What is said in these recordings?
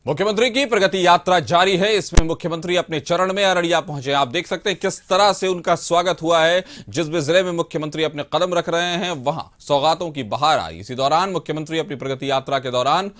मुख्यमंत्री की प्रगति यात्रा जारी है। इसमें मुख्यमंत्री अपने चरण में अररिया पहुंचे। आप देख सकते हैं किस तरह से उनका स्वागत हुआ है। जिस भी जिले में मुख्यमंत्री अपने कदम रख रहे हैं वहां सौगातों की बहार आई। इसी दौरान मुख्यमंत्री अपनी प्रगति यात्रा के दौरान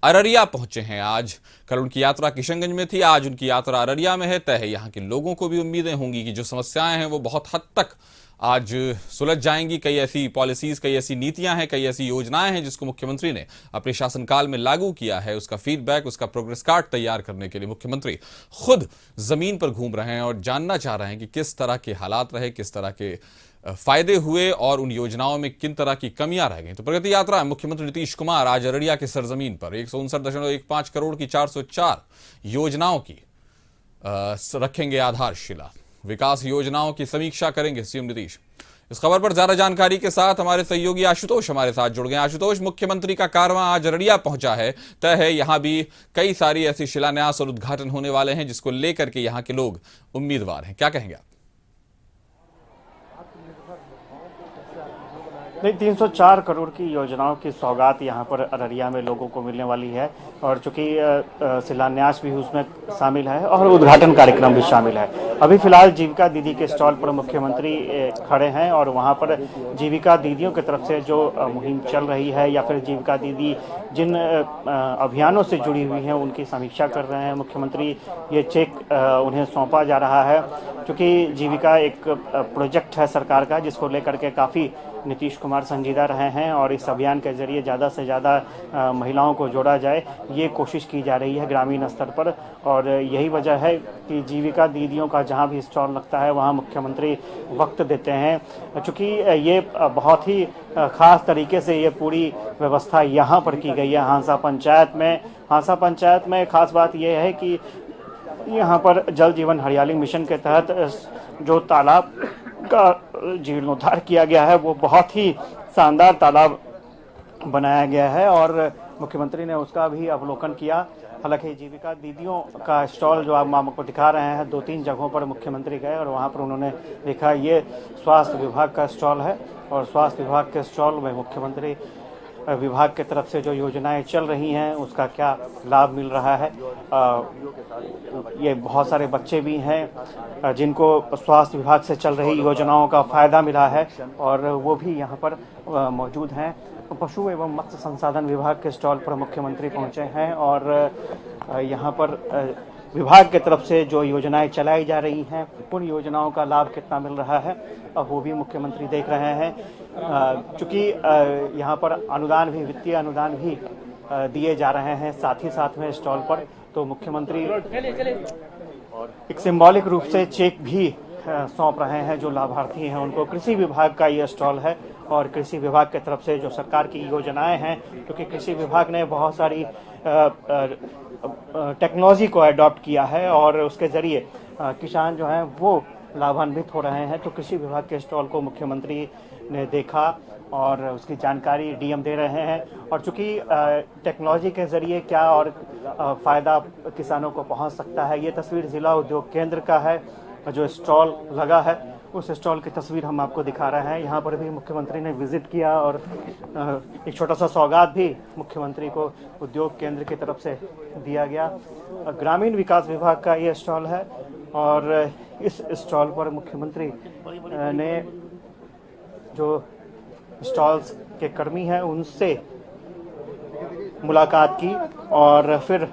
अररिया पहुंचे हैं। आज कल उनकी यात्रा किशनगंज में थी, आज उनकी यात्रा अररिया में है। तय है यहां के लोगों को भी उम्मीदें होंगी कि जो समस्याएं हैं वो बहुत हद तक आज सुलझ जाएंगी। कई ऐसी पॉलिसीज, कई ऐसी नीतियां हैं, कई ऐसी योजनाएं हैं जिसको मुख्यमंत्री ने अपने शासनकाल में लागू किया है। उसका फीडबैक, उसका प्रोग्रेस कार्ड तैयार करने के लिए मुख्यमंत्री खुद जमीन पर घूम रहे हैं और जानना चाह रहे हैं कि किस तरह के हालात रहे, किस तरह के फायदे हुए और उन योजनाओं में किन तरह की कमियां रह गई। तो प्रगति यात्रा में मुख्यमंत्री नीतीश कुमार आज अररिया के सरजमीन पर 159.15 करोड़ की 404 योजनाओं की रखेंगे आधारशिला। विकास योजनाओं की समीक्षा करेंगे सीएम नीतीश। इस खबर पर ज्यादा जानकारी के साथ हमारे सहयोगी आशुतोष हमारे साथ जुड़ गए। आशुतोष, मुख्यमंत्री का कारवां आज अररिया पहुंचा है। तय है यहां भी कई सारी ऐसी शिलान्यास और उद्घाटन होने वाले हैं जिसको लेकर के यहां के लोग उम्मीदवार हैं। क्या कहेंगे आप? नहीं, 304 करोड़ की योजनाओं की सौगात यहाँ पर अररिया में लोगों को मिलने वाली है और चूंकि शिलान्यास भी उसमें शामिल है और उद्घाटन कार्यक्रम भी शामिल है। अभी फिलहाल जीविका दीदी के स्टॉल पर मुख्यमंत्री खड़े हैं और वहाँ पर जीविका दीदियों की तरफ से जो मुहिम चल रही है या फिर जीविका दीदी जिन अभियानों से जुड़ी हुई हैं उनकी समीक्षा कर रहे हैं मुख्यमंत्री। ये चेक उन्हें सौंपा जा रहा है क्योंकि जीविका एक प्रोजेक्ट है सरकार का जिसको लेकर के काफ़ी नीतीश कुमार संजीदा रहे हैं और इस अभियान के जरिए ज़्यादा से ज़्यादा महिलाओं को जोड़ा जाए, ये कोशिश की जा रही है ग्रामीण स्तर पर। और यही वजह है कि जीविका दीदियों का जहां भी स्टॉल लगता है वहां मुख्यमंत्री वक्त देते हैं, क्योंकि ये बहुत ही ख़ास तरीके से ये पूरी व्यवस्था यहाँ पर की गई है हांसा पंचायत में। ख़ास बात यह है कि यहाँ पर जल जीवन हरियाली मिशन के तहत जो तालाब का जीर्णोद्धार किया गया है वो बहुत ही शानदार तालाब बनाया गया है और मुख्यमंत्री ने उसका भी अवलोकन किया। हालांकि जीविका दीदियों का स्टॉल जो आप आपको दिखा रहे हैं 2-3 जगहों पर मुख्यमंत्री गए और वहां पर उन्होंने देखा ये स्वास्थ्य विभाग का स्टॉल है और स्वास्थ्य विभाग के स्टॉल में मुख्यमंत्री विभाग के तरफ से जो योजनाएं चल रही हैं उसका क्या लाभ मिल रहा है। ये बहुत सारे बच्चे भी हैं जिनको स्वास्थ्य विभाग से चल रही योजनाओं का फ़ायदा मिला है और वो भी यहाँ पर मौजूद हैं। पशु एवं मत्स्य संसाधन विभाग के स्टॉल पर मुख्यमंत्री पहुँचे हैं और यहाँ पर विभाग के तरफ से जो योजनाएं चलाई जा रही हैं उन योजनाओं का लाभ कितना मिल रहा है वो भी मुख्यमंत्री देख रहे हैं। चूँकि यहाँ पर अनुदान भी, वित्तीय अनुदान भी दिए जा रहे हैं साथ ही साथ में स्टॉल पर, तो मुख्यमंत्री एक सिंबॉलिक रूप से चेक भी सौंप रहे हैं जो लाभार्थी हैं उनको। कृषि विभाग का ये स्टॉल है और कृषि विभाग की तरफ से जो सरकार की योजनाएं हैं, क्योंकि कृषि विभाग ने बहुत सारी टेक्नोलॉजी को अडॉप्ट किया है और उसके ज़रिए किसान जो हैं वो लाभान्वित हो रहे हैं, तो कृषि विभाग के स्टॉल को मुख्यमंत्री ने देखा और उसकी जानकारी डीएम दे रहे हैं। और चूंकि टेक्नोलॉजी के ज़रिए क्या और फ़ायदा किसानों को पहुंच सकता है, ये तस्वीर जिला उद्योग केंद्र का है जो स्टॉल लगा है, उस स्टॉल की तस्वीर हम आपको दिखा रहे हैं। यहाँ पर भी मुख्यमंत्री ने विजिट किया और एक छोटा सा सौगात भी मुख्यमंत्री को उद्योग केंद्र की तरफ से दिया गया। ग्रामीण विकास विभाग का ये स्टॉल है और इस स्टॉल पर मुख्यमंत्री ने जो स्टॉल्स के कर्मी हैं उनसे मुलाकात की और फिर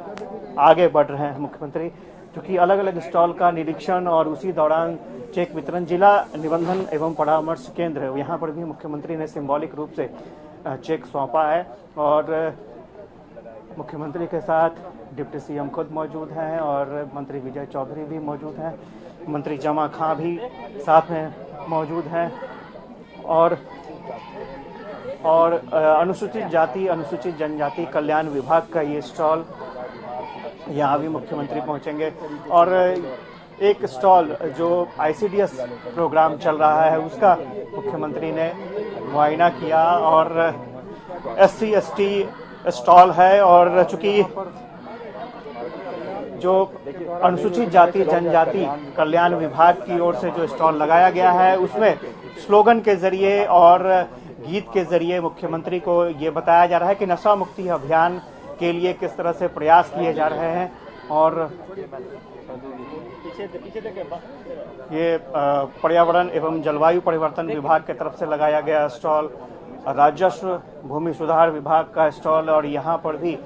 आगे बढ़ रहे हैं मुख्यमंत्री, क्योंकि अलग अलग स्टॉल का निरीक्षण और उसी दौरान चेक वितरण। जिला निबंधन एवं परामर्श केंद्र, यहाँ पर भी मुख्यमंत्री ने सिंबॉलिक रूप से चेक सौंपा है और मुख्यमंत्री के साथ डिप्टी सीएम खुद मौजूद हैं और मंत्री विजय चौधरी भी मौजूद हैं, मंत्री जमा खां भी साथ में मौजूद हैं और अनुसूचित जाति अनुसूचित जनजाति कल्याण विभाग का ये स्टॉल, यहाँ भी मुख्यमंत्री पहुँचेंगे। और एक स्टॉल जो आईसीडीएस प्रोग्राम चल रहा है उसका मुख्यमंत्री ने मुआयना किया और SC/ST स्टॉल है और चूंकि जो अनुसूचित जाति जनजाति कल्याण विभाग की ओर से जो स्टॉल लगाया गया है उसमें स्लोगन के जरिए और गीत के जरिए मुख्यमंत्री को ये बताया जा रहा है कि नशा मुक्ति अभियान के लिए किस तरह से प्रयास किए जा रहे हैं। और ये पर्यावरण एवं जलवायु परिवर्तन विभाग की तरफ से लगाया गया स्टॉल, राजस्व भूमि सुधार विभाग का स्टॉल, और यहाँ पर भी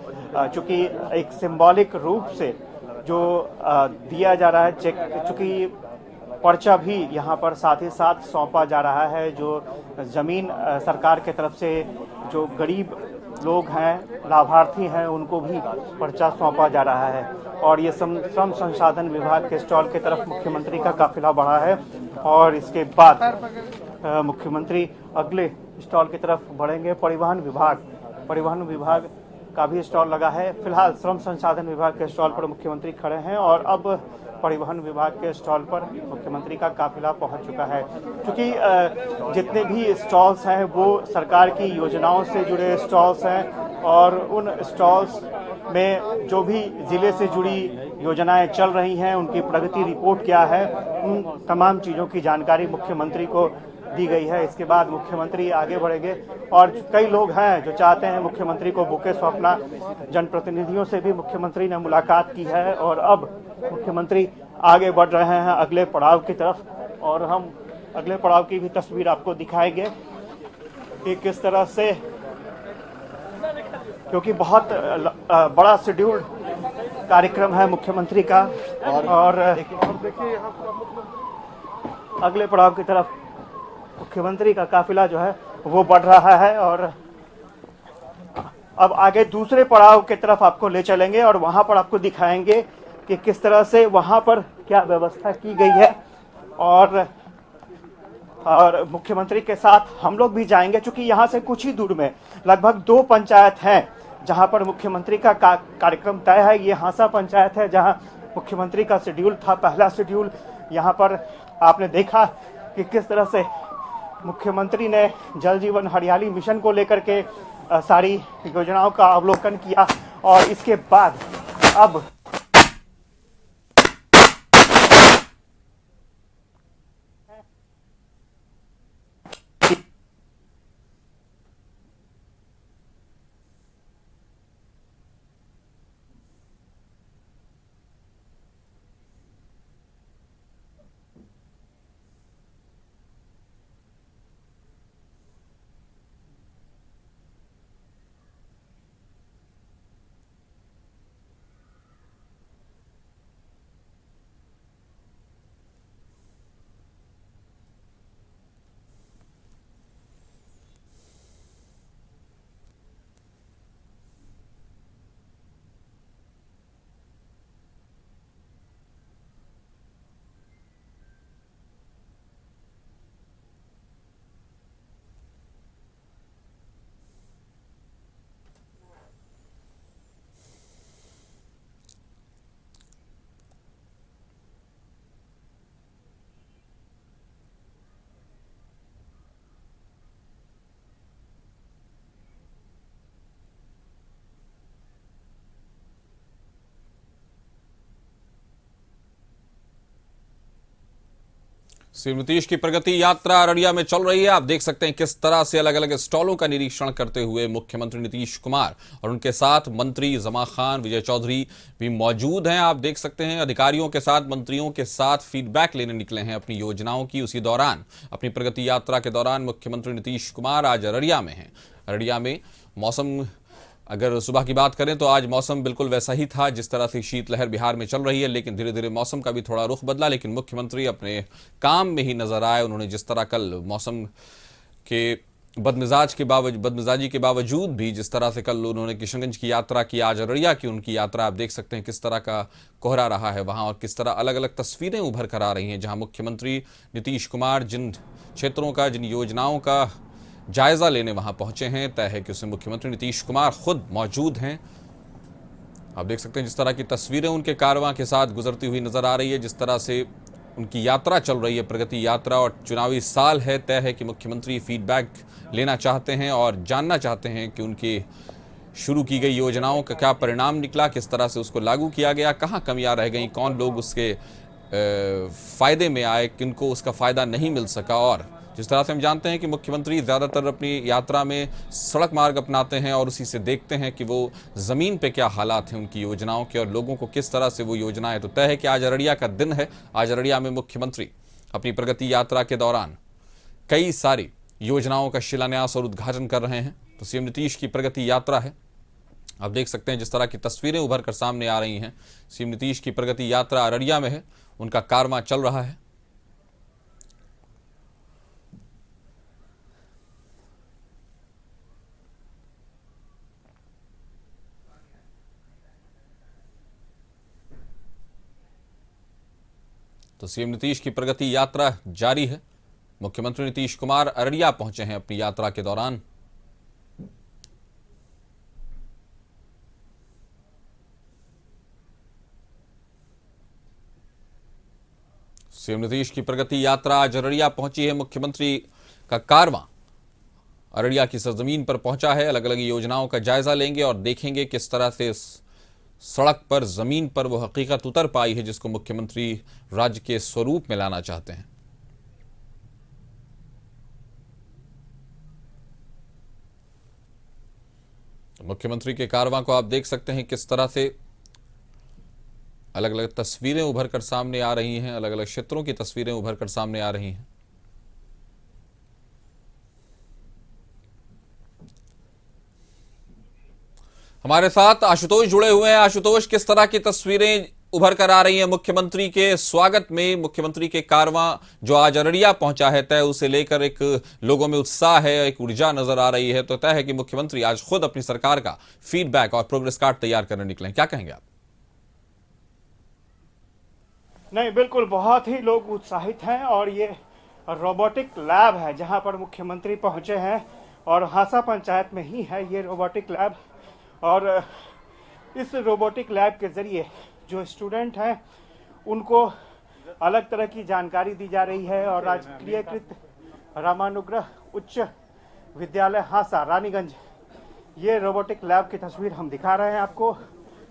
चूंकि एक सिंबॉलिक रूप से जो दिया जा रहा है चेक, चूंकि पर्चा भी यहाँ पर साथ ही साथ सौंपा जा रहा है। जो जमीन सरकार के तरफ से जो गरीब लोग हैं, लाभार्थी हैं, उनको भी पर्चा सौंपा जा रहा है। और ये श्रम संसाधन विभाग के स्टॉल की तरफ मुख्यमंत्री का काफिला बढ़ा है और इसके बाद मुख्यमंत्री अगले स्टॉल की तरफ बढ़ेंगे। परिवहन विभाग का भी स्टॉल लगा है। फिलहाल श्रम संसाधन विभाग के स्टॉल पर मुख्यमंत्री खड़े हैं और अब परिवहन विभाग के स्टॉल पर मुख्यमंत्री का काफिला पहुंच चुका है। क्योंकि जितने भी स्टॉल्स हैं वो सरकार की योजनाओं से जुड़े स्टॉल्स हैं और उन स्टॉल्स में जो भी जिले से जुड़ी योजनाएं चल रही हैं, उनकी प्रगति रिपोर्ट क्या है, उन तमाम चीज़ों की जानकारी मुख्यमंत्री को दी गई है। इसके बाद मुख्यमंत्री आगे बढ़ेंगे और कई लोग हैं जो चाहते हैं मुख्यमंत्री को बुके सौंपना। जनप्रतिनिधियों से भी मुख्यमंत्री ने मुलाकात की है और अब मुख्यमंत्री आगे बढ़ रहे हैं अगले पड़ाव की तरफ। और हम अगले पड़ाव की भी तस्वीर आपको दिखाएंगे कि किस तरह से, क्योंकि बहुत बड़ा शेड्यूल्ड कार्यक्रम है मुख्यमंत्री का। और अगले पड़ाव की तरफ मुख्यमंत्री का काफिला जो है वो बढ़ रहा है और अब आगे दूसरे पड़ाव की तरफ आपको ले चलेंगे और वहां पर आपको दिखाएंगे कि किस तरह से वहां पर क्या व्यवस्था की गई है। और मुख्यमंत्री के साथ हम लोग भी जाएंगे, क्योंकि यहाँ से कुछ ही दूर में लगभग 2 पंचायत हैं जहां पर मुख्यमंत्री का कार्यक्रम तय है। ये हांसा पंचायत है जहां मुख्यमंत्री का शेड्यूल था, पहला शेड्यूल। यहाँ पर आपने देखा कि किस तरह से मुख्यमंत्री ने जल जीवन हरियाली मिशन को लेकर के सारी योजनाओं का अवलोकन किया और इसके बाद अब सीएम नीतीश की प्रगति यात्रा अररिया में चल रही है। आप देख सकते हैं किस तरह से अलग अलग स्टॉलों का निरीक्षण करते हुए मुख्यमंत्री नीतीश कुमार और उनके साथ मंत्री जमा खान, विजय चौधरी भी मौजूद हैं। आप देख सकते हैं अधिकारियों के साथ, मंत्रियों के साथ फीडबैक लेने निकले हैं अपनी योजनाओं की। उसी दौरान अपनी प्रगति यात्रा के दौरान मुख्यमंत्री नीतीश कुमार आज अररिया में हैं। अररिया में मौसम, अगर सुबह की बात करें तो आज मौसम बिल्कुल वैसा ही था जिस तरह से शीतलहर बिहार में चल रही है, लेकिन धीरे धीरे मौसम का भी थोड़ा रुख बदला। लेकिन मुख्यमंत्री अपने काम में ही नजर आए। उन्होंने जिस तरह कल मौसम के बदमिजाजी के बावजूद भी जिस तरह से कल उन्होंने किशनगंज की यात्रा की, आज अररिया की उनकी यात्रा, आप देख सकते हैं किस तरह का कोहरा रहा है वहां और किस तरह अलग अलग तस्वीरें उभर कर आ रही हैं, जहां मुख्यमंत्री नीतीश कुमार जिन क्षेत्रों का, जिन योजनाओं का जायजा लेने वहां पहुंचे हैं, तय है कि उसमें मुख्यमंत्री नीतीश कुमार खुद मौजूद हैं। आप देख सकते हैं जिस तरह की तस्वीरें उनके कारवां के साथ गुजरती हुई नजर आ रही है, जिस तरह से उनकी यात्रा चल रही है, प्रगति यात्रा। और चुनावी साल है, तय है कि मुख्यमंत्री फीडबैक लेना चाहते हैं और जानना चाहते हैं कि उनकी शुरू की गई योजनाओं का क्या परिणाम निकला, किस तरह से उसको लागू किया गया, कहाँ कमियां रह गई, कौन लोग उसके फायदे में आए, किनको उसका फायदा नहीं मिल सका। और जिस तरह से हम जानते हैं कि मुख्यमंत्री ज़्यादातर अपनी यात्रा में सड़क मार्ग अपनाते हैं और उसी से देखते हैं कि वो ज़मीन पे क्या हालात हैं उनकी योजनाओं के और लोगों को किस तरह से वो योजनाएं। तो तय है कि आज अररिया का दिन है। आज अररिया में मुख्यमंत्री अपनी प्रगति यात्रा के दौरान कई सारी योजनाओं का शिलान्यास और उद्घाटन कर रहे हैं। तो सीएम नीतीश की प्रगति यात्रा है। आप देख सकते हैं जिस तरह की तस्वीरें उभर कर सामने आ रही हैं। सीएम नीतीश की प्रगति यात्रा अररिया में है, उनका कारवां चल रहा है। तो सीएम नीतीश की प्रगति यात्रा जारी है। मुख्यमंत्री नीतीश कुमार अररिया पहुंचे हैं अपनी यात्रा के दौरान। सीएम नीतीश की प्रगति यात्रा आज अररिया पहुंची है। मुख्यमंत्री का कारवां अररिया की सरजमीन पर पहुंचा है। अलग अलग योजनाओं का जायजा लेंगे और देखेंगे किस तरह से सड़क पर, जमीन पर वो हकीकत उतर पाई है जिसको मुख्यमंत्री राज्य के स्वरूप में लाना चाहते हैं। तो मुख्यमंत्री के कारवां को आप देख सकते हैं किस तरह से अलग अलग तस्वीरें उभर कर सामने आ रही हैं, अलग अलग क्षेत्रों की तस्वीरें उभर कर सामने आ रही हैं। हमारे साथ आशुतोष जुड़े हुए हैं। आशुतोष, किस तरह की तस्वीरें उभर कर आ रही हैं मुख्यमंत्री के स्वागत में? मुख्यमंत्री के कारवां जो आज अररिया पहुंचा है, तय उसे लेकर एक लोगों में उत्साह है, एक ऊर्जा नजर आ रही है। तो तय है कि मुख्यमंत्री आज खुद अपनी सरकार का फीडबैक और प्रोग्रेस कार्ड तैयार करने निकले। क्या कहेंगे आप? नहीं, बिल्कुल बहुत ही लोग उत्साहित हैं और ये रोबोटिक लैब है जहां पर मुख्यमंत्री पहुंचे हैं और हासा पंचायत में ही है ये रोबोटिक लैब। और इस रोबोटिक लैब के जरिए जो स्टूडेंट हैं उनको अलग तरह की जानकारी दी जा रही है। और राजकीयकृत रामानुग्रह उच्च विद्यालय हासा रानीगंज, ये रोबोटिक लैब की तस्वीर हम दिखा रहे हैं आपको।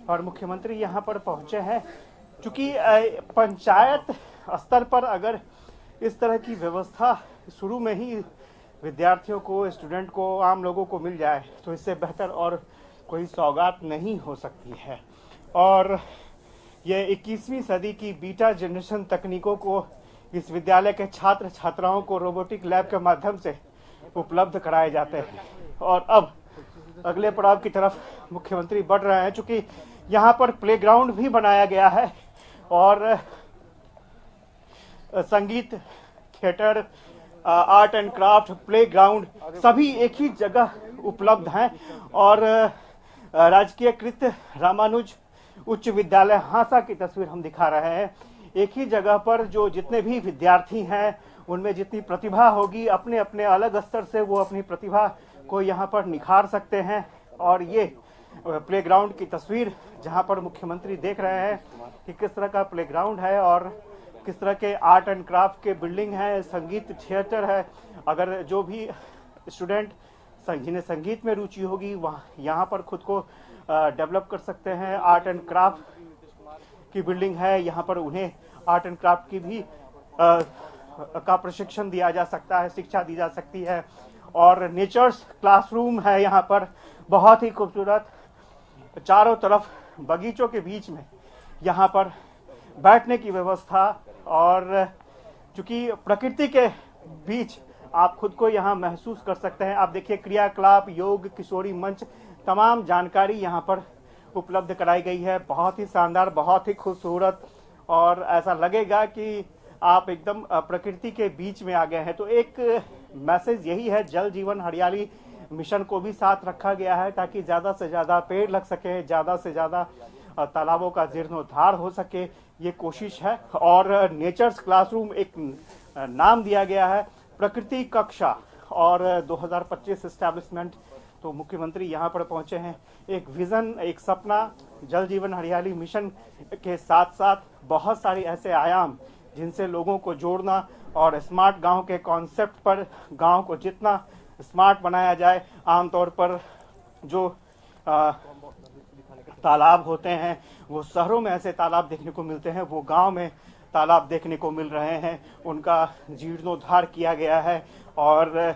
और मुख्यमंत्री यहाँ पर पहुँचे हैं चूँकि पंचायत स्तर पर अगर इस तरह की व्यवस्था शुरू में ही विद्यार्थियों को, स्टूडेंट को, आम लोगों को मिल जाए तो इससे बेहतर और कोई सौगात नहीं हो सकती है। और ये 21वीं सदी की बीटा जनरेशन तकनीकों को इस विद्यालय के छात्र छात्राओं को रोबोटिक लैब के माध्यम से उपलब्ध कराए जाते हैं। और अब अगले पड़ाव की तरफ मुख्यमंत्री बढ़ रहे हैं चूँकि यहाँ पर प्लेग्राउंड भी बनाया गया है और संगीत, theatre, art and craft, playground सभी एक ही जगह उपलब्ध हैं। और राजकीयकृत रामानुज उच्च विद्यालय हासा की तस्वीर हम दिखा रहे हैं। एक ही जगह पर जो जितने भी विद्यार्थी हैं उनमें जितनी प्रतिभा होगी, अपने अपने अलग स्तर से वो अपनी प्रतिभा को यहाँ पर निखार सकते हैं। और ये प्लेग्राउंड की तस्वीर जहाँ पर मुख्यमंत्री देख रहे हैं कि किस तरह का प्लेग्राउंड है और किस तरह के आर्ट एंड क्राफ्ट के बिल्डिंग है, संगीत थिएटर है। अगर जो भी स्टूडेंट जिन्हें संगीत में रुचि होगी वहाँ यहाँ पर खुद को डेवलप कर सकते हैं। आर्ट एंड क्राफ्ट की बिल्डिंग है, यहाँ पर उन्हें आर्ट एंड क्राफ्ट की भी का प्रशिक्षण दिया जा सकता है, शिक्षा दी जा सकती है। और नेचर्स क्लासरूम है यहाँ पर, बहुत ही खूबसूरत, चारों तरफ बगीचों के बीच में यहाँ पर बैठने की व्यवस्था। और चूँकि प्रकृति के बीच आप खुद को यहाँ महसूस कर सकते हैं। आप देखिए क्रियाकलाप, योग, किशोरी मंच, तमाम जानकारी यहाँ पर उपलब्ध कराई गई है। बहुत ही शानदार, बहुत ही खूबसूरत और ऐसा लगेगा कि आप एकदम प्रकृति के बीच में आ गए हैं। तो एक मैसेज यही है, जल जीवन हरियाली मिशन को भी साथ रखा गया है ताकि ज़्यादा से ज़्यादा पेड़ लग सके, ज़्यादा से ज़्यादा तालाबों का जीर्णोद्धार हो सके, ये कोशिश है। और नेचर्स क्लासरूम एक नाम दिया गया है, प्रकृति कक्षा और 2025 एस्टैब्लिशमेंट। तो मुख्यमंत्री यहाँ पर पहुँचे हैं एक विज़न, एक सपना, जल जीवन हरियाली मिशन के साथ साथ बहुत सारे ऐसे आयाम जिनसे लोगों को जोड़ना और स्मार्ट गांव के कॉन्सेप्ट पर गांव को जितना स्मार्ट बनाया जाए। आमतौर पर जो तालाब होते हैं वो शहरों में ऐसे तालाब देखने को मिलते हैं, वो गांव में तालाब देखने को मिल रहे हैं। उनका जीर्णोद्धार किया गया है और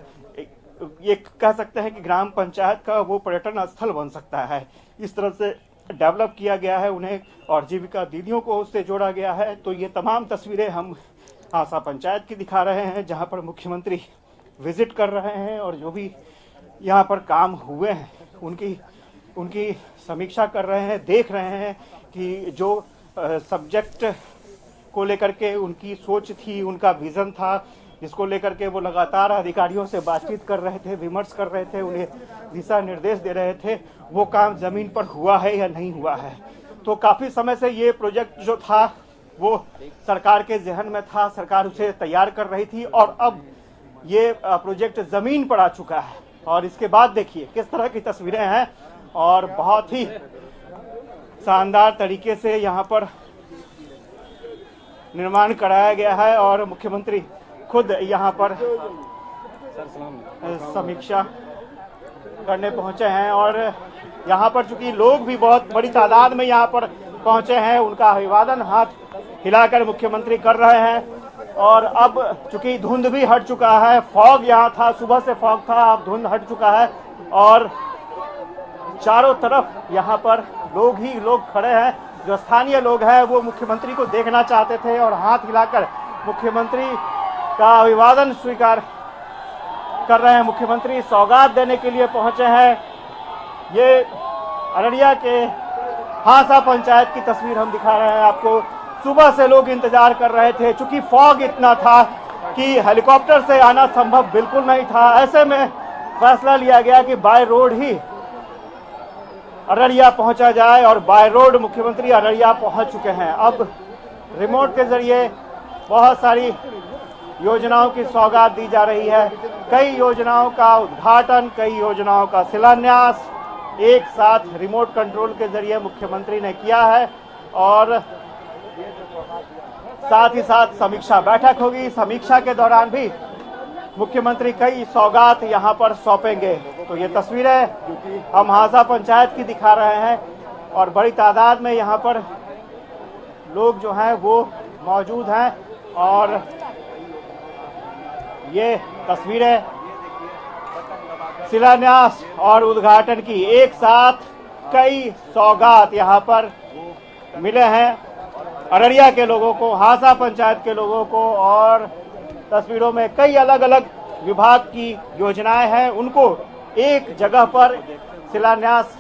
ये कह सकते हैं कि ग्राम पंचायत का वो पर्यटन स्थल बन सकता है। इस तरह से डेवलप किया गया है उन्हें और जीविका दीदियों को उससे जोड़ा गया है। तो ये तमाम तस्वीरें हम हांसा पंचायत की दिखा रहे हैं, जहां पर मुख्यमंत्री विजिट कर रहे हैं और जो भी यहाँ पर काम हुए हैं उनकी समीक्षा कर रहे हैं, देख रहे हैं कि जो सब्जेक्ट को लेकर के उनकी सोच थी, उनका विजन था, जिसको लेकर के वो लगातार अधिकारियों से बातचीत कर रहे थे, विमर्श कर रहे थे, उन्हें दिशा निर्देश दे रहे थे, वो काम जमीन पर हुआ है या नहीं हुआ है। तो काफ़ी समय से ये प्रोजेक्ट जो था वो सरकार के जहन में था, सरकार उसे तैयार कर रही थी और अब ये प्रोजेक्ट जमीन पर आ चुका है। और इसके बाद देखिए किस तरह की तस्वीरें हैं और बहुत ही शानदार तरीके से यहाँ पर निर्माण कराया गया है और मुख्यमंत्री खुद यहाँ पर समीक्षा करने पहुंचे हैं। और यहाँ पर चूंकि लोग भी बहुत बड़ी तादाद में यहाँ पर पहुंचे हैं, उनका अभिवादन हाथ हिलाकर मुख्यमंत्री कर रहे हैं। और अब चूंकि धुंध भी हट चुका है, फॉग यहाँ था, सुबह से फॉग था, अब धुंध हट चुका है और चारों तरफ यहाँ पर लोग ही लोग खड़े हैं। जो स्थानीय लोग हैं वो मुख्यमंत्री को देखना चाहते थे और हाथ हिलाकर मुख्यमंत्री का अभिवादन स्वीकार कर रहे हैं। मुख्यमंत्री सौगात देने के लिए पहुंचे हैं। ये अररिया के हांसा पंचायत की तस्वीर हम दिखा रहे हैं आपको। सुबह से लोग इंतजार कर रहे थे, चूंकि फॉग इतना था कि हेलीकॉप्टर से आना संभव बिल्कुल नहीं था। ऐसे में फैसला लिया गया कि बाय रोड ही अररिया पहुंचा जाए और बाय रोड मुख्यमंत्री अररिया पहुंच चुके हैं। अब रिमोट के जरिए बहुत सारी योजनाओं की सौगात दी जा रही है। कई योजनाओं का उद्घाटन, कई योजनाओं का शिलान्यास एक साथ रिमोट कंट्रोल के जरिए मुख्यमंत्री ने किया है और साथ ही साथ समीक्षा बैठक होगी। समीक्षा के दौरान भी मुख्यमंत्री कई सौगात यहां पर सौंपेंगे। तो ये तस्वीरें हम हांसा पंचायत की दिखा रहे हैं और बड़ी तादाद में यहां पर लोग जो हैं वो मौजूद हैं और ये तस्वीरें शिलान्यास और उद्घाटन की एक साथ कई सौगात यहां पर मिले हैं अररिया के लोगों को, हांसा पंचायत के लोगों को। और तस्वीरों में कई अलग अलग विभाग की योजनाएं हैं, उनको एक जगह पर शिलान्यास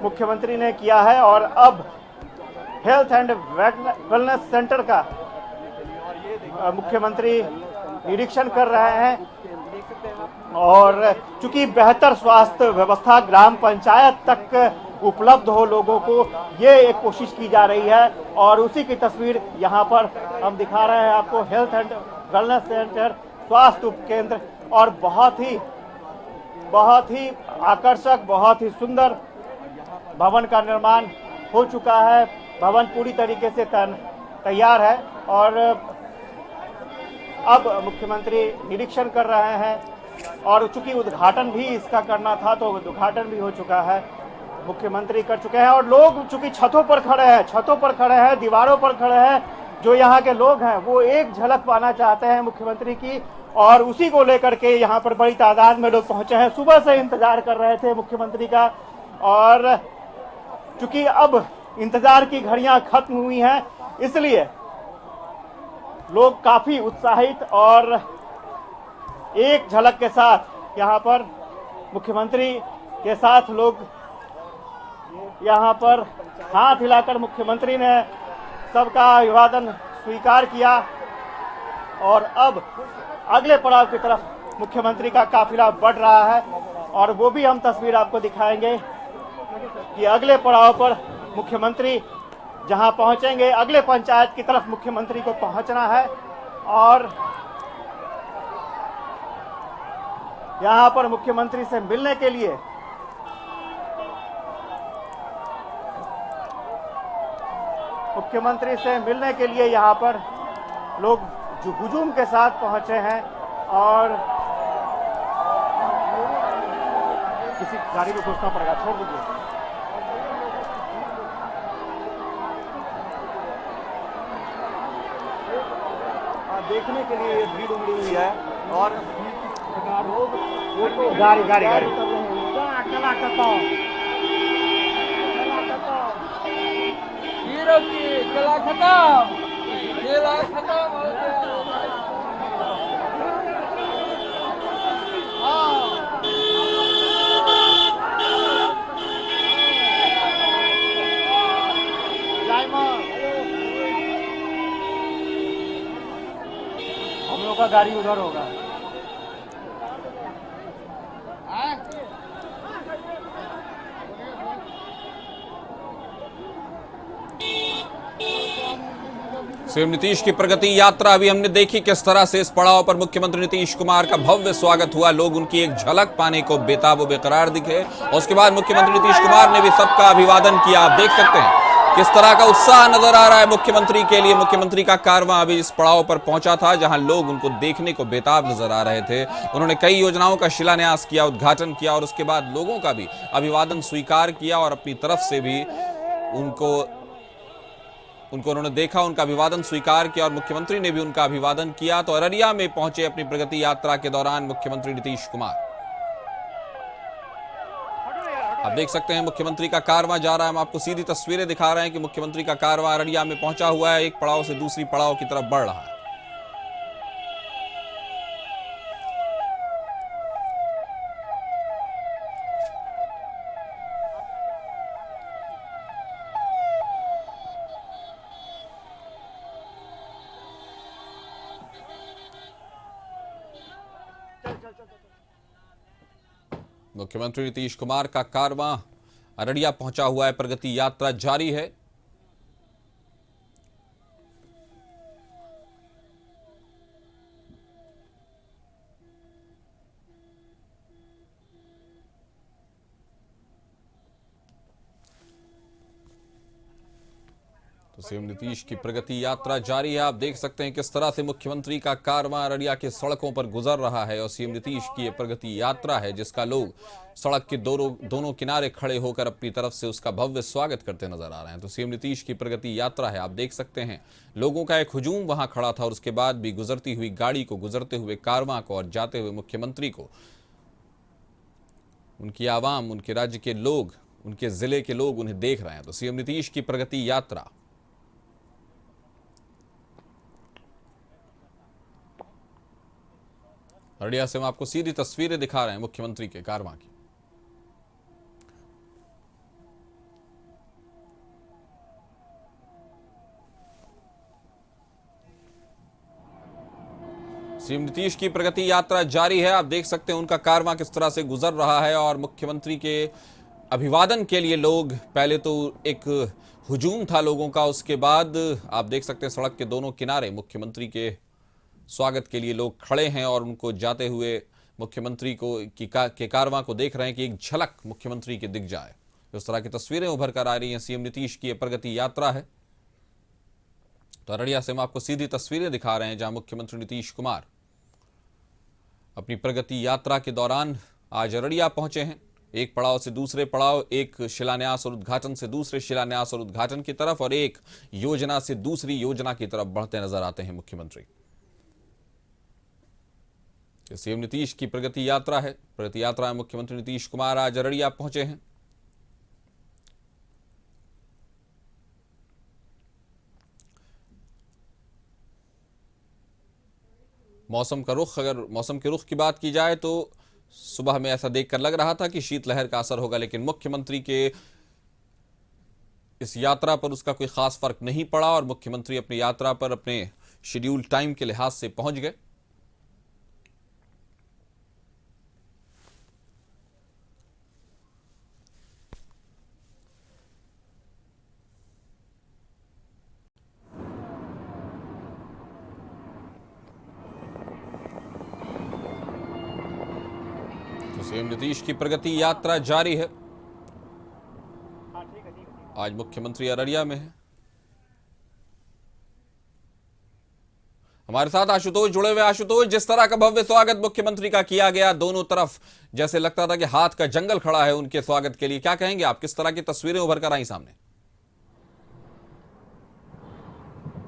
मुख्यमंत्री ने किया है। और अब हेल्थ एंड वेलनेस सेंटर का मुख्यमंत्री निरीक्षण कर रहे हैं और चूंकि बेहतर स्वास्थ्य व्यवस्था ग्राम पंचायत तक उपलब्ध हो लोगों को, ये एक कोशिश की जा रही है और उसी की तस्वीर यहाँ पर हम दिखा रहे हैं आपको। हेल्थ एंड वेलनेस सेंटर, स्वास्थ्य उपकेंद्र और बहुत ही आकर्षक, बहुत ही सुंदर भवन का निर्माण हो चुका है। भवन पूरी तरीके से तैयार है और अब मुख्यमंत्री निरीक्षण कर रहे हैं और चूंकि उद्घाटन भी इसका करना था तो उद्घाटन भी हो चुका है, मुख्यमंत्री कर चुके हैं। और लोग चूंकि छतों पर खड़े हैं, दीवारों पर खड़े हैं, जो यहाँ के लोग हैं वो एक झलक पाना चाहते हैं मुख्यमंत्री की और उसी को लेकर के यहाँ पर बड़ी तादाद में लोग पहुंचे हैं। सुबह से इंतजार कर रहे थे मुख्यमंत्री का और चूंकि अब इंतजार की घड़ियां खत्म हुई हैं, इसलिए लोग काफी उत्साहित और एक झलक के साथ यहाँ पर मुख्यमंत्री के साथ लोग यहाँ पर हाथ हिलाकर मुख्यमंत्री ने सबका अभिवादन स्वीकार किया और अब अगले पड़ाव की तरफ मुख्यमंत्री का काफिला बढ़ रहा है और वो भी हम तस्वीर आपको दिखाएंगे कि अगले पड़ाव पर मुख्यमंत्री जहां पहुंचेंगे, अगले पंचायत की तरफ मुख्यमंत्री को पहुंचना है और यहां पर मुख्यमंत्री से मिलने के लिए यहां पर लोग हुजूम के साथ पहुंचे हैं और किसी गाड़ी में घुसना पड़ेगा, छोड़ दीजिए। देखने के लिए ये भीड़ उमड़ी हुई है और लोग गाड़ी गाड़ी गाड़ी हीरो की खेला खत्म, खेला खत्म हो गया। हम लोग का गाड़ी उधर होगा। सीएम नीतीश की प्रगति यात्रा अभी हमने देखी किस तरह से इस पड़ाव पर मुख्यमंत्री नीतीश कुमार का भव्य स्वागत हुआ। लोग उनकी एक झलक पाने को बेताब व बेकरार दिखे और उसके बाद मुख्यमंत्री नीतीश कुमार ने भी सबका अभिवादन किया। आप देख सकते हैं किस तरह का उत्साह नजर आ रहा है मुख्यमंत्री के लिए। मुख्यमंत्री का कारवां अभी इस पड़ाव पर पहुंचा था जहां लोग उनको देखने को बेताब नजर आ रहे थे। उन्होंने कई योजनाओं का शिलान्यास किया, उद्घाटन किया और उसके बाद लोगों का भी अभिवादन स्वीकार किया और अपनी तरफ से भी उनको उन्होंने देखा, उनका अभिवादन स्वीकार किया और मुख्यमंत्री ने भी उनका अभिवादन किया। तो अररिया में पहुंचे अपनी प्रगति यात्रा के दौरान मुख्यमंत्री नीतीश कुमार। आप देख सकते हैं मुख्यमंत्री का कारवां जा रहा है। हम आपको सीधी तस्वीरें दिखा रहे हैं कि मुख्यमंत्री का कारवां अररिया में पहुंचा हुआ है, एक पड़ाव से दूसरी पड़ाव की तरफ बढ़ रहा है। मुख्यमंत्री नीतीश कुमार का कारवां अररिया पहुंचा हुआ है, प्रगति यात्रा जारी है। तो सीएम नीतीश की प्रगति यात्रा जारी है। आप देख सकते हैं किस तरह से मुख्यमंत्री का कारवां अररिया के सड़कों पर गुजर रहा है और सीएम नीतीश की ये प्रगति यात्रा है जिसका लोग सड़क के दोनों किनारे खड़े होकर अपनी तरफ से उसका भव्य स्वागत करते नजर आ रहे हैं। तो सीएम नीतीश की प्रगति यात्रा है। आप देख सकते हैं लोगों का एक हुजूम वहां खड़ा था और उसके बाद भी गुजरती हुई गाड़ी को, गुजरते हुए कारवां को और जाते हुए मुख्यमंत्री को उनकी आवाम, उनके राज्य के लोग, उनके जिले के लोग उन्हें देख रहे हैं। तो सीएम नीतीश की प्रगति यात्रा अररिया से हम आपको सीधी तस्वीरें दिखा रहे हैं मुख्यमंत्री के कारवां की। सीएम नीतीश की प्रगति यात्रा जारी है। आप देख सकते हैं उनका कारवां किस तरह से गुजर रहा है और मुख्यमंत्री के अभिवादन के लिए लोग, पहले तो एक हुजूम था लोगों का, उसके बाद आप देख सकते हैं सड़क के दोनों किनारे मुख्यमंत्री के स्वागत के लिए लोग खड़े हैं और उनको जाते हुए मुख्यमंत्री के कारवां को देख रहे हैं कि एक झलक मुख्यमंत्री की दिख जाए। इस तरह की तस्वीरें उभर कर आ रही हैं। सीएम नीतीश की प्रगति यात्रा है। तो अररिया से हम आपको सीधी तस्वीरें दिखा रहे हैं जहां मुख्यमंत्री नीतीश कुमार अपनी प्रगति यात्रा के दौरान आज अररिया पहुंचे हैं। एक पड़ाव से दूसरे पड़ाव, एक शिलान्यास और उद्घाटन से दूसरे शिलान्यास और उद्घाटन की तरफ और एक योजना से दूसरी योजना की तरफ बढ़ते नजर आते हैं मुख्यमंत्री। सीएम नीतीश की प्रगति यात्रा है। प्रगति यात्रा में मुख्यमंत्री नीतीश कुमार आज अररिया पहुंचे हैं। मौसम के रुख की बात की जाए तो सुबह में ऐसा देखकर लग रहा था कि शीतलहर का असर होगा, लेकिन मुख्यमंत्री के इस यात्रा पर उसका कोई खास फर्क नहीं पड़ा और मुख्यमंत्री अपनी यात्रा पर अपने शेड्यूल टाइम के लिहाज से पहुंच गए। सीएम नीतीश की प्रगति यात्रा जारी है। आज मुख्यमंत्री अररिया में है। हमारे साथ आशुतोष जुड़े हुए। आशुतोष, जिस तरह का भव्य स्वागत मुख्यमंत्री का किया गया, दोनों तरफ जैसे लगता था कि हाथ का जंगल खड़ा है उनके स्वागत के लिए, क्या कहेंगे आप? किस तरह की तस्वीरें उभर कर आई सामने?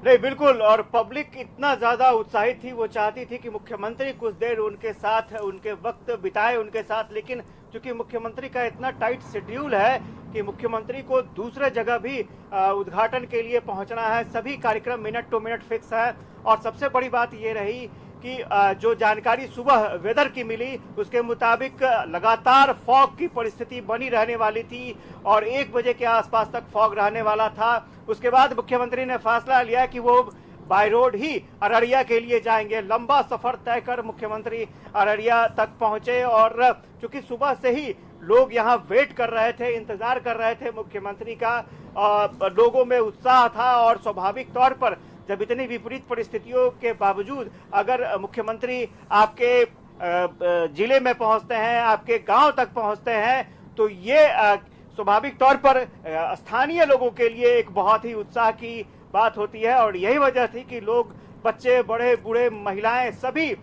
नहीं, बिल्कुल। और पब्लिक इतना ज्यादा उत्साहित थी, वो चाहती थी कि मुख्यमंत्री कुछ देर उनके साथ उनके वक्त बिताए उनके साथ, लेकिन चूंकि मुख्यमंत्री का इतना टाइट शेड्यूल है कि मुख्यमंत्री को दूसरे जगह भी उद्घाटन के लिए पहुंचना है। सभी कार्यक्रम मिनट टू मिनट फिक्स है। और सबसे बड़ी बात ये रही कि जो जानकारी सुबह वेदर की मिली उसके मुताबिक लगातार फॉग की परिस्थिति बनी रहने वाली थी और 1 बजे के आसपास तक फॉग रहने वाला था। उसके बाद मुख्यमंत्री ने फैसला लिया कि वो बाय रोड ही अररिया के लिए जाएंगे। लंबा सफर तय कर मुख्यमंत्री अररिया तक पहुंचे और चूंकि सुबह से ही लोग यहां वेट कर रहे थे, इंतजार कर रहे थे मुख्यमंत्री का, लोगों में उत्साह था। और स्वाभाविक तौर पर जब इतनी विपरीत परिस्थितियों के बावजूद अगर मुख्यमंत्री आपके जिले में पहुंचते हैं, आपके गांव तक पहुंचते हैं, तो ये स्वाभाविक तौर पर स्थानीय लोगों के लिए एक बहुत ही उत्साह की बात होती है। और यही वजह थी कि लोग, बच्चे, बड़े, बूढ़े, महिलाएं सभी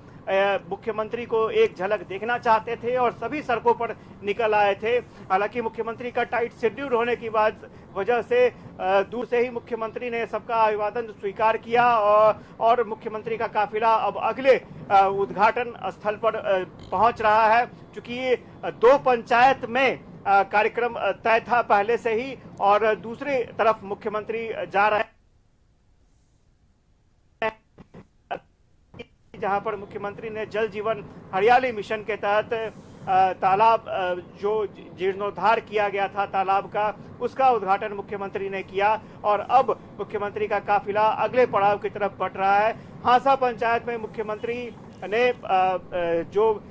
मुख्यमंत्री को एक झलक देखना चाहते थे और सभी सड़कों पर निकल आए थे। हालांकि मुख्यमंत्री का टाइट शेड्यूल होने की वजह से दूर से ही मुख्यमंत्री ने सबका अभिवादन स्वीकार किया और मुख्यमंत्री का काफिला अब अगले उद्घाटन स्थल पर पहुंच रहा है। चूंकि 2 पंचायत में कार्यक्रम तय था पहले से ही और दूसरी तरफ मुख्यमंत्री जा रहे हैं जहां पर मुख्यमंत्री ने जल जीवन हरियाली मिशन के तहत तालाब जो जीर्णोद्धार किया गया था तालाब का, उसका उद्घाटन मुख्यमंत्री ने किया। और अब मुख्यमंत्री का काफिला अगले पड़ाव की तरफ बढ़ रहा है। हांसा पंचायत में मुख्यमंत्री ने जो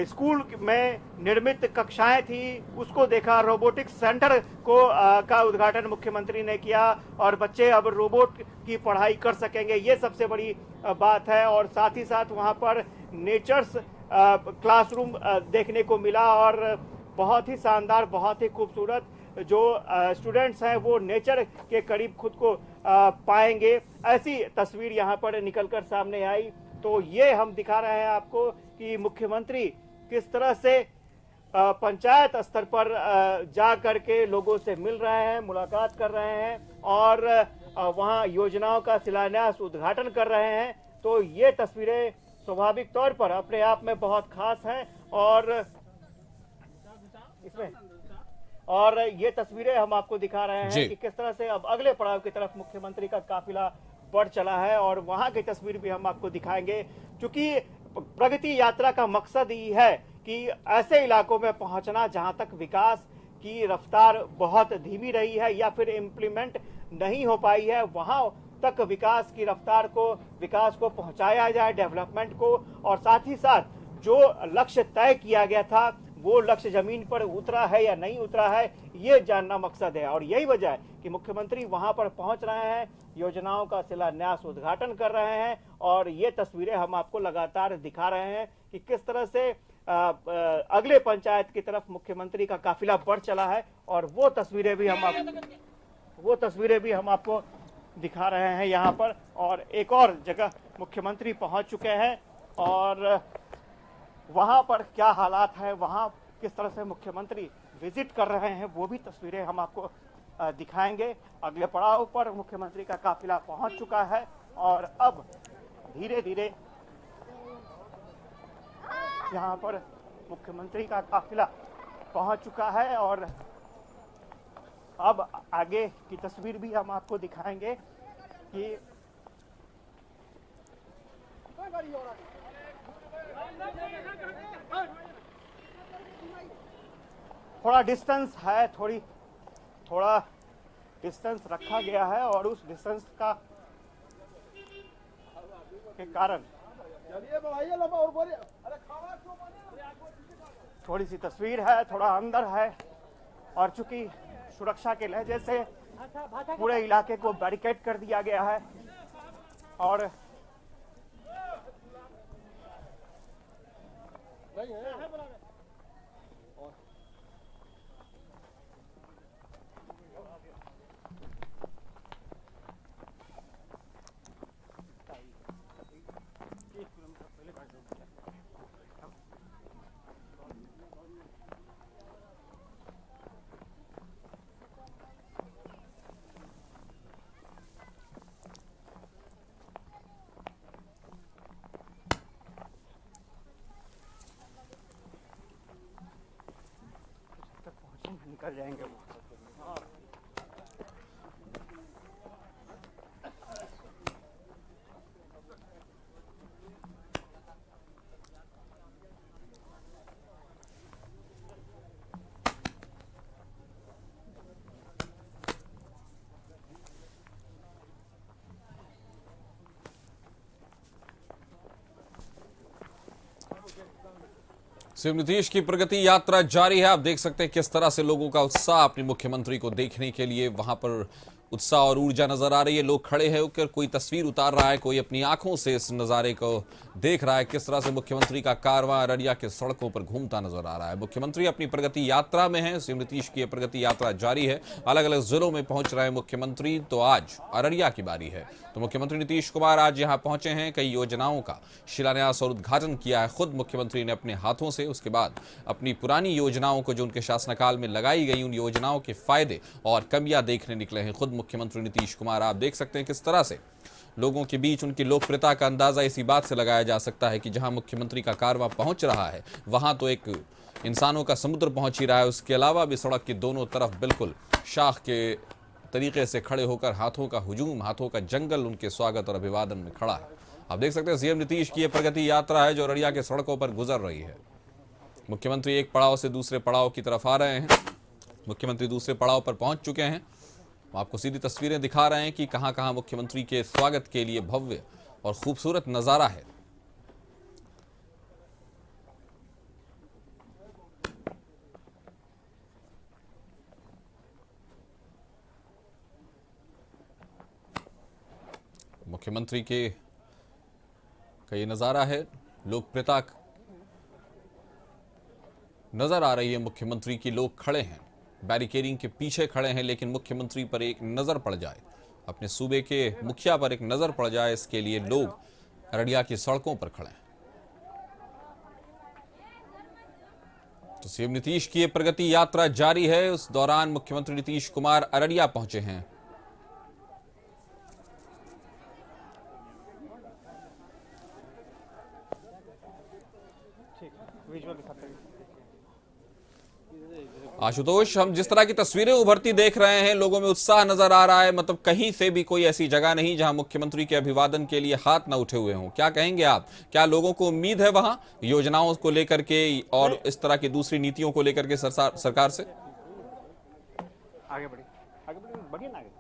स्कूल में निर्मित कक्षाएं थी उसको देखा, रोबोटिक्स सेंटर का उद्घाटन मुख्यमंत्री ने किया और बच्चे अब रोबोट की पढ़ाई कर सकेंगे, ये सबसे बड़ी बात है। और साथ ही साथ वहां पर नेचर्स क्लासरूम देखने को मिला और बहुत ही शानदार, बहुत ही खूबसूरत जो स्टूडेंट्स हैं वो नेचर के करीब खुद को पाएंगे, ऐसी तस्वीर यहाँ पर निकलकर सामने आई। तो ये हम दिखा रहे हैं आपको कि मुख्यमंत्री किस तरह से पंचायत स्तर पर जा करके लोगों से मिल रहे हैं, मुलाकात कर रहे हैं और वहां योजनाओं का शिलान्यास, उद्घाटन कर रहे हैं। तो ये तस्वीरें स्वाभाविक तौर पर अपने आप में बहुत खास हैं और ये तस्वीरें हम आपको दिखा रहे हैं कि किस तरह से अब अगले पड़ाव की तरफ मुख्यमंत्री का काफिला बढ़ चला है और वहां की तस्वीर भी हम आपको दिखाएंगे। क्योंकि प्रगति यात्रा का मकसद ही है कि ऐसे इलाकों में पहुंचना जहां तक विकास की रफ्तार बहुत धीमी रही है या फिर इम्प्लीमेंट नहीं हो पाई है, वहां तक विकास की रफ्तार को, विकास को पहुंचाया जाए, डेवलपमेंट को। और साथ ही साथ जो लक्ष्य तय किया गया था वो लक्ष्य जमीन पर उतरा है या नहीं उतरा है, ये जानना मकसद है। और यही वजह है कि मुख्यमंत्री वहां पर पहुंच रहे हैं, योजनाओं का शिलान्यास, उद्घाटन कर रहे हैं और ये तस्वीरें हम आपको लगातार दिखा रहे हैं कि किस तरह से अगले पंचायत की तरफ मुख्यमंत्री का काफिला बढ़ चला है। और वो तस्वीरें भी हम आपको दिखा रहे हैं यहाँ पर। और एक और जगह मुख्यमंत्री पहुंच चुके हैं और वहां पर क्या हालात है, वहां किस तरह से मुख्यमंत्री विजिट कर रहे हैं, वो भी तस्वीरें हम आपको दिखाएंगे। अगले पड़ाव पर मुख्यमंत्री का काफिला पहुंच चुका है और अब धीरे धीरे यहाँ पर मुख्यमंत्री का काफिला पहुंच चुका है और अब आगे की तस्वीर भी हम आपको दिखाएंगे कि थोड़ा डिस्टेंस है, थोड़ा डिस्टेंस रखा गया है और उस डिस्टेंस के कारण थोड़ी सी तस्वीर है, थोड़ा अंदर है। और चूंकि सुरक्षा के लहजे से पूरे इलाके को बैरिकेड कर दिया गया है और सीएम नीतीश की प्रगति यात्रा जारी है। आप देख सकते हैं किस तरह से लोगों का उत्साह अपने मुख्यमंत्री को देखने के लिए वहां पर उत्साह और ऊर्जा नजर आ रही है। लोग खड़े हैं होकर कोई तस्वीर उतार रहा है, कोई अपनी आंखों से इस नज़ारे को देख रहा है। किस तरह से मुख्यमंत्री का कारवां अररिया के सड़कों पर घूमता नजर आ रहा है। मुख्यमंत्री अपनी प्रगति यात्रा में है। सीएम नीतीश की प्रगति यात्रा जारी है। अलग अलग जिलों में पहुंच रहे हैं मुख्यमंत्री। तो आज अररिया की बारी है। तो मुख्यमंत्री नीतीश कुमार आज यहां पहुंचे हैं। कई योजनाओं का शिलान्यास और उद्घाटन किया है खुद मुख्यमंत्री ने अपने हाथों से। उसके बाद अपनी पुरानी योजनाओं को जो उनके शासनकाल में लगाई गई उन योजनाओं के फायदे और कमियां देखने निकले हैं खुद मुख्यमंत्री नीतीश कुमार। आप देख सकते हैं किस तरह से लोगों के बीच उनकी लोकप्रियता का अंदाजा इसी बात से लगाया जा सकता है कि जहां मुख्यमंत्री का कारवां पहुंच रहा है वहां तो एक इंसानों का समुद्र पहुंच ही रहा है। उसके अलावा भी सड़क की दोनों तरफ बिल्कुल शाख के तरीके से खड़े होकर हाथों का हुजूम, हाथों का जंगल उनके स्वागत और अभिवादन में खड़ा है। आप देख सकते हैं सीएम नीतीश की यह प्रगति यात्रा है जो अररिया के सड़कों पर गुजर रही है। मुख्यमंत्री एक पड़ाव से दूसरे पड़ाव की तरफ आ रहे हैं। मुख्यमंत्री दूसरे पड़ाव पर पहुंच चुके हैं। आपको सीधी तस्वीरें दिखा रहे हैं कि कहां कहां मुख्यमंत्री के स्वागत के लिए भव्य और खूबसूरत नजारा है। मुख्यमंत्री के का ये नजारा है। लोकप्रियता नजर आ रही है मुख्यमंत्री की। लोग खड़े हैं, बैरिकेडिंग के पीछे खड़े हैं, लेकिन मुख्यमंत्री पर एक नजर पड़ जाए, अपने सूबे के मुखिया पर एक नजर पड़ जाए, इसके लिए लोग अररिया की सड़कों पर खड़े हैं। तो सीएम नीतीश की यह प्रगति यात्रा जारी है। उस दौरान मुख्यमंत्री नीतीश कुमार अररिया पहुंचे हैं। आशुतोष, हम जिस तरह की तस्वीरें उभरती देख रहे हैं, लोगों में उत्साह नजर आ रहा है। मतलब कहीं से भी कोई ऐसी जगह नहीं जहां मुख्यमंत्री के अभिवादन के लिए हाथ न उठे हुए हों। क्या कहेंगे आप? क्या लोगों को उम्मीद है वहां योजनाओं को लेकर के और इस तरह की दूसरी नीतियों को लेकर के सरकार से? आगे बढ़िए ना आगे।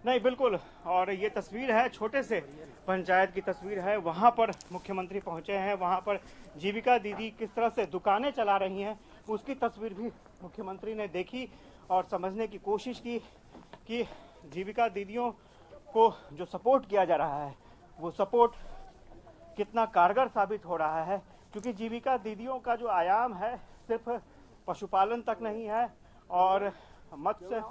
नहीं, बिल्कुल। और ये तस्वीर है छोटे से पंचायत की तस्वीर है। वहाँ पर मुख्यमंत्री पहुँचे हैं। वहाँ पर जीविका दीदी किस तरह से दुकानें चला रही हैं उसकी तस्वीर भी मुख्यमंत्री ने देखी और समझने की कोशिश की कि जीविका दीदियों को जो सपोर्ट किया जा रहा है वो सपोर्ट कितना कारगर साबित हो रहा है। क्योंकि जीविका दीदियों का जो आयाम है सिर्फ पशुपालन तक नहीं है और मत्स्य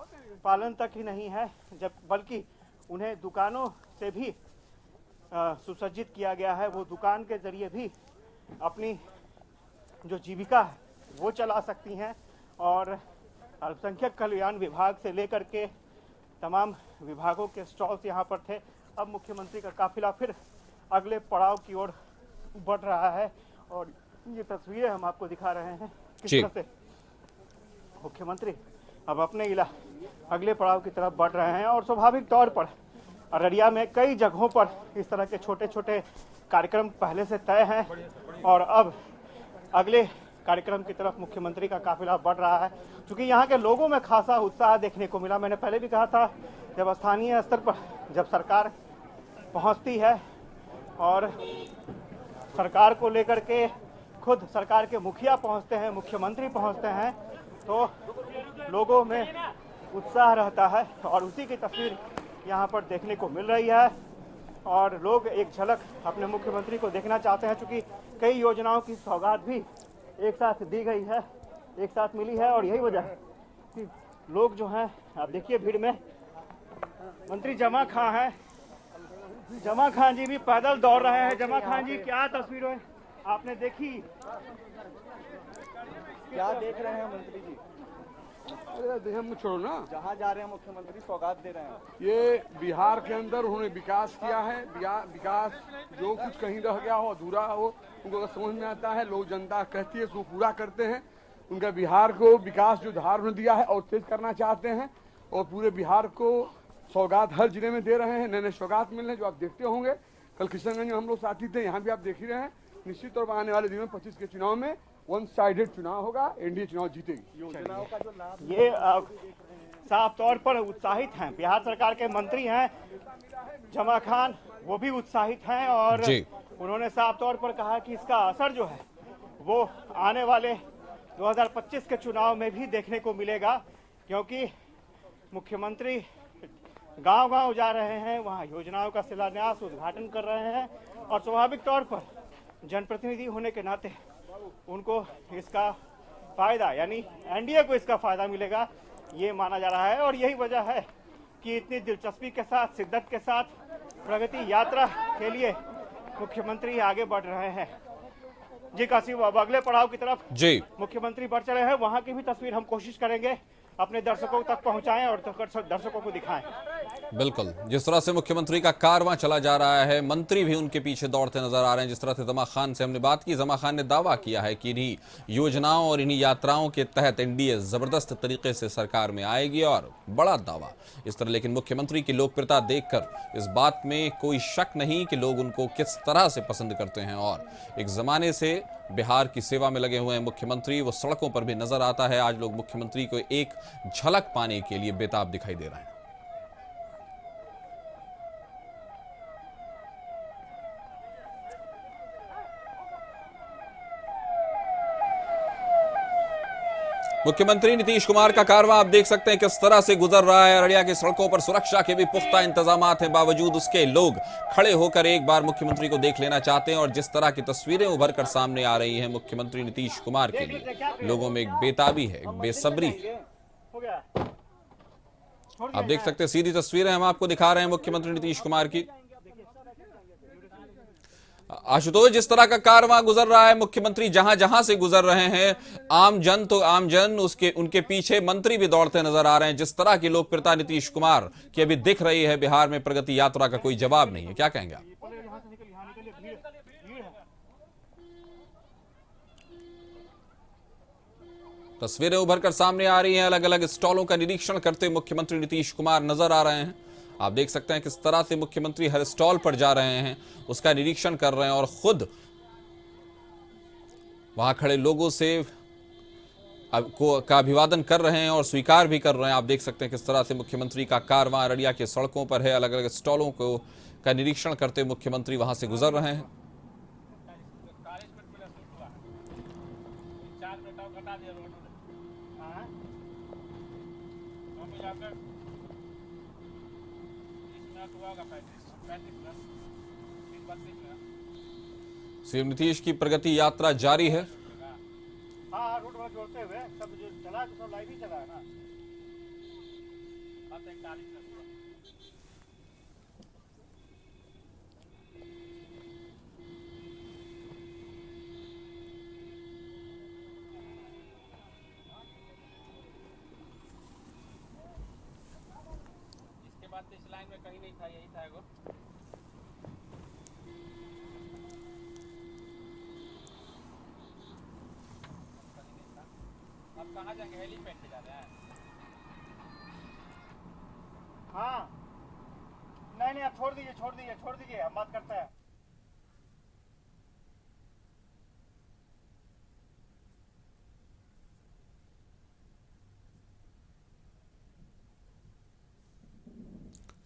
पालन तक ही नहीं है, जब बल्कि उन्हें दुकानों से भी सुसज्जित किया गया है। वो दुकान के जरिए भी अपनी जो जीविका है वो चला सकती हैं। और अल्पसंख्यक कल्याण विभाग से लेकर के तमाम विभागों के स्टॉल्स यहाँ पर थे। अब मुख्यमंत्री का काफिला फिर अगले पड़ाव की ओर बढ़ रहा है और ये तस्वीरें हम आपको दिखा रहे हैं किस तरह से मुख्यमंत्री अब अपने अगले पड़ाव की तरफ बढ़ रहे हैं। और स्वाभाविक तौर पर अररिया में कई जगहों पर इस तरह के छोटे छोटे कार्यक्रम पहले से तय हैं और अब अगले कार्यक्रम की तरफ मुख्यमंत्री का काफिला बढ़ रहा है। क्योंकि यहाँ के लोगों में खासा उत्साह देखने को मिला। मैंने पहले भी कहा था, जब स्थानीय स्तर पर जब सरकार पहुँचती है और सरकार को लेकर के खुद सरकार के मुखिया पहुँचते हैं, मुख्यमंत्री पहुँचते हैं, तो लोगों में उत्साह रहता है और उसी की तस्वीर यहाँ पर देखने को मिल रही है। और लोग एक झलक अपने मुख्यमंत्री को देखना चाहते हैं। चूँकि कई योजनाओं की सौगात भी एक साथ दी गई है, एक साथ मिली है और यही वजह है कि लोग जो हैं, आप देखिए भीड़ में मंत्री जमा खां हैं। जमा खान जी भी पैदल दौड़ रहे हैं। जमा खान जी, क्या तस्वीरें आपने देखी, क्या देख रहे हैं मंत्री जी? अरे हम छोड़ो ना, जहाँ जा रहे हैं मुख्यमंत्री सौगात दे रहे हैं। ये बिहार के अंदर उन्होंने विकास किया है। विकास जो कुछ कहीं रह गया हो, अधूरा हो, उनको अगर समझ में आता है, लोग जनता कहती है, उसको पूरा करते हैं। उनका बिहार को विकास जो धार में दिया है और तेज करना चाहते हैं और पूरे बिहार को सौगात हर जिले में दे रहे हैं। नए नए सौगात मिल रहे हैं जो आप देखते होंगे। कल किशनगंज में हम लोग साथी थे, यहाँ भी आप देख ही रहे हैं। निश्चित तौर पर आने वाले दिनों में 25 के चुनाव में वन साइडेड चुनाव होगा, एनडीए चुनाव जीतेगी। योजनाओं का जो लाभ ये साफ तौर पर उत्साहित हैं। बिहार सरकार के मंत्री हैं जमा खान, वो भी उत्साहित हैं और उन्होंने साफ तौर पर कहा कि इसका असर जो है वो आने वाले 2025 के चुनाव में भी देखने को मिलेगा, क्योंकि मुख्यमंत्री गांव-गांव जा रहे हैं, वहां योजनाओं का शिलान्यास उद्घाटन कर रहे हैं और स्वाभाविक तौर पर जनप्रतिनिधि होने के नाते उनको इसका फायदा, यानी एनडीए को इसका फायदा मिलेगा, ये माना जा रहा है। और यही वजह है कि इतनी दिलचस्पी के साथ, शिद्दत के साथ प्रगति यात्रा के लिए मुख्यमंत्री आगे बढ़ रहे हैं। जी कासिम, अब अगले पड़ाव की तरफ जी मुख्यमंत्री बढ़ चले हैं, वहां की भी तस्वीर हम कोशिश करेंगे अपने दर्शकों तक पहुंचाएं और दर्शकों को दिखाएं। बिल्कुल, जिस तरह से मुख्यमंत्री का कारवां चला जा रहा है, मंत्री भी उनके पीछे दौड़ते नजर आ रहे हैं। जिस तरह से जमा खान से हमने बात की, जमा खान ने दावा किया है कि इन्हीं योजनाओं और इन्हीं यात्राओं के तहत एनडीए जबरदस्त तरीके से सरकार में आएगी, और बड़ा दावा इस तरह। लेकिन मुख्यमंत्री की लोकप्रियता देखकर इस बात में कोई शक नहीं कि लोग उनको किस तरह से पसंद करते हैं। और एक जमाने से बिहार की सेवा में लगे हुए हैं मुख्यमंत्री, वो सड़कों पर भी नजर आता है। आज लोग मुख्यमंत्री को एक झलक पाने के लिए बेताब दिखाई दे रहे हैं। मुख्यमंत्री नीतीश कुमार का कारवां आप देख सकते हैं किस तरह से गुजर रहा है। अररिया की सड़कों पर सुरक्षा के भी पुख्ता इंतजामात हैं, बावजूद उसके लोग खड़े होकर एक बार मुख्यमंत्री को देख लेना चाहते हैं। और जिस तरह की तस्वीरें उभर कर सामने आ रही हैं मुख्यमंत्री नीतीश कुमार के लिए, लोगों में एक बेताबी है, एक बेसब्री। आप देख सकते हैं सीधी तस्वीरें हम आपको दिखा रहे हैं मुख्यमंत्री नीतीश कुमार की। आशुतोष, जिस तरह का कारवां गुजर रहा है, मुख्यमंत्री जहां जहां से गुजर रहे हैं, आमजन उसके उनके पीछे मंत्री भी दौड़ते नजर आ रहे हैं। जिस तरह की लोकप्रियता नीतीश कुमार की अभी दिख रही है बिहार में, प्रगति यात्रा का कोई जवाब नहीं है। क्या कहेंगे आप? तस्वीरें उभर कर सामने आ रही हैं, अलग अलग स्टॉलों का निरीक्षण करते मुख्यमंत्री नीतीश कुमार नजर आ रहे हैं। आप देख सकते हैं किस तरह से मुख्यमंत्री हर स्टॉल पर जा रहे हैं, उसका निरीक्षण कर रहे हैं और खुद वहां खड़े लोगों से का अभिवादन कर रहे हैं और स्वीकार भी कर रहे हैं। आप देख सकते हैं किस तरह से मुख्यमंत्री का कारवां अररिया के सड़कों पर है, अलग अलग स्टॉलों को का निरीक्षण करते मुख्यमंत्री वहां से गुजर रहे हैं। सीएम नीतीश की प्रगति यात्रा जारी है। हाँ, रोड पर जोड़ते हुए सब जो चला है, सब लाइव ही चला है ना। इसके बाद इस लाइन में कहीं नहीं था, यही था एगो। अब कहाँ जाएंगे? हेलीपैड पे जा रहे हैं? हाँ, नहीं आप छोड़ दीजिए, हम बात करते हैं।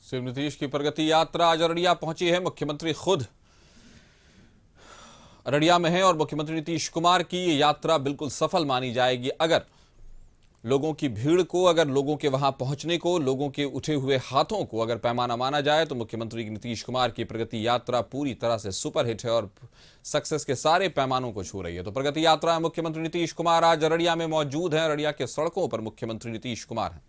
सीएम नीतीश की प्रगति यात्रा आज अररिया पहुंची है। मुख्यमंत्री खुद अररिया में है और मुख्यमंत्री नीतीश कुमार की ये यात्रा बिल्कुल सफल मानी जाएगी अगर लोगों की भीड़ को, अगर लोगों के वहां पहुंचने को, लोगों के उठे हुए हाथों को अगर पैमाना माना जाए तो मुख्यमंत्री नीतीश कुमार की प्रगति यात्रा पूरी तरह से सुपरहिट है और सक्सेस के सारे पैमानों को छू रही है। तो प्रगति यात्रा में मुख्यमंत्री नीतीश कुमार आज अररिया में मौजूद हैं। अररिया के सड़कों पर मुख्यमंत्री नीतीश कुमार हैं।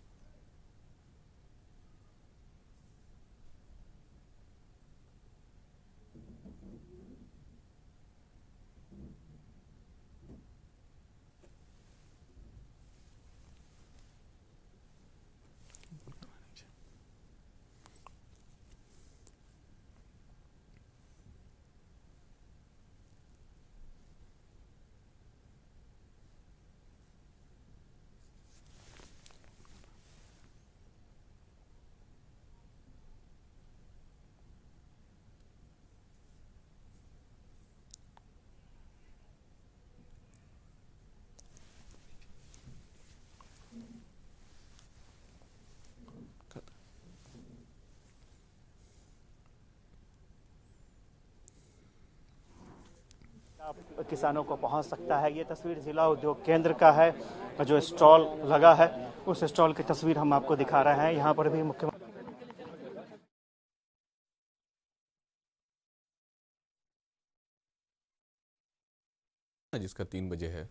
किसानों को पहुंच सकता है। ये तस्वीर जिला उद्योग केंद्र का है, जो स्टॉल लगा है उस स्टॉल की तस्वीर हम आपको दिखा रहे हैं। यहाँ पर भी मुख्यमंत्री जिसका 3 बजे है।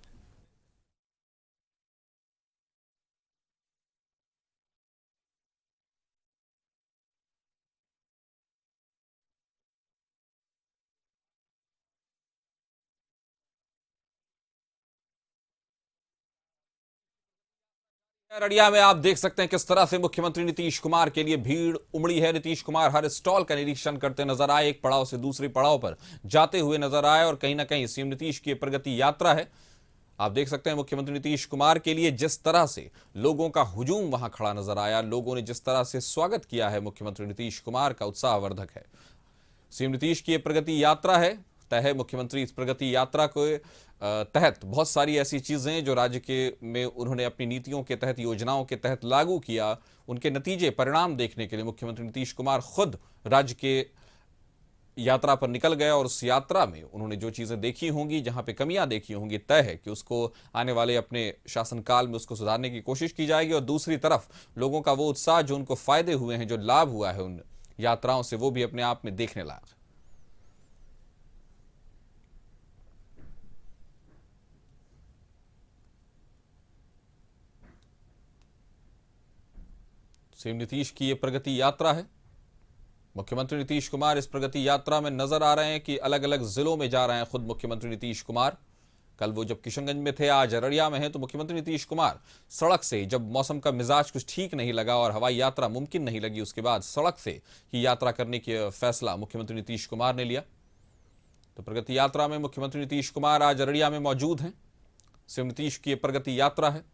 अररिया में आप देख सकते हैं किस तरह से मुख्यमंत्री नीतीश कुमार के लिए भीड़ उमड़ी है। नीतीश कुमार हर स्टॉल का निरीक्षण करते नजर आए, एक पड़ाव से दूसरे पड़ाव पर जाते हुए नजर आए और कहीं ना कहीं सीएम नीतीश की प्रगति यात्रा है। आप देख सकते हैं मुख्यमंत्री नीतीश कुमार के लिए जिस तरह से लोगों का हुजूम वहां खड़ा नजर आया, लोगों ने जिस तरह से स्वागत किया है मुख्यमंत्री नीतीश कुमार का, उत्साहवर्धक है। सीएम नीतीश की प्रगति यात्रा है, तय है मुख्यमंत्री इस प्रगति यात्रा के तहत बहुत सारी ऐसी चीजें जो राज्य के में उन्होंने अपनी नीतियों के तहत, योजनाओं के तहत लागू किया, उनके नतीजे परिणाम देखने के लिए मुख्यमंत्री नीतीश कुमार खुद राज्य के यात्रा पर निकल गए और उस यात्रा में उन्होंने जो चीजें देखी होंगी, जहां पे कमियां देखी होंगी, तय है कि उसको आने वाले अपने शासनकाल में उसको सुधारने की कोशिश की जाएगी। और दूसरी तरफ लोगों का वो उत्साह जो उनको फायदे हुए हैं, जो लाभ हुआ है उन यात्राओं से, वो भी अपने आप में देखने लायक। सीएम नीतीश की ये प्रगति यात्रा है। मुख्यमंत्री नीतीश कुमार इस प्रगति यात्रा में नजर आ रहे हैं कि अलग अलग जिलों में जा रहे हैं खुद मुख्यमंत्री नीतीश कुमार। कल वो जब किशनगंज में थे, आज अररिया में हैं, तो मुख्यमंत्री नीतीश कुमार सड़क से, जब मौसम का मिजाज कुछ ठीक नहीं लगा और हवाई यात्रा मुमकिन नहीं लगी, उसके बाद सड़क से ही यात्रा करने की फैसला मुख्यमंत्री नीतीश कुमार ने लिया। तो प्रगति यात्रा में मुख्यमंत्री नीतीश कुमार आज अररिया में मौजूद हैं। सीएम नीतीश की प्रगति यात्रा है।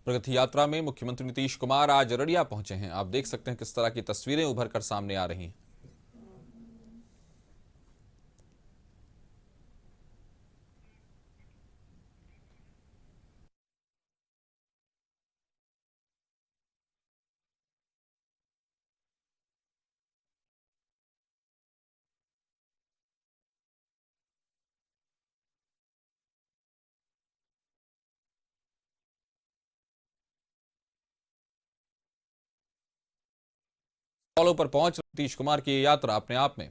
प्रगति यात्रा में मुख्यमंत्री नीतीश कुमार आज अररिया पहुंचे हैं। आप देख सकते हैं किस तरह की तस्वीरें उभर कर सामने आ रही हैं। स्टॉलों पर पहुंच नीतीश कुमार की यात्रा अपने आप में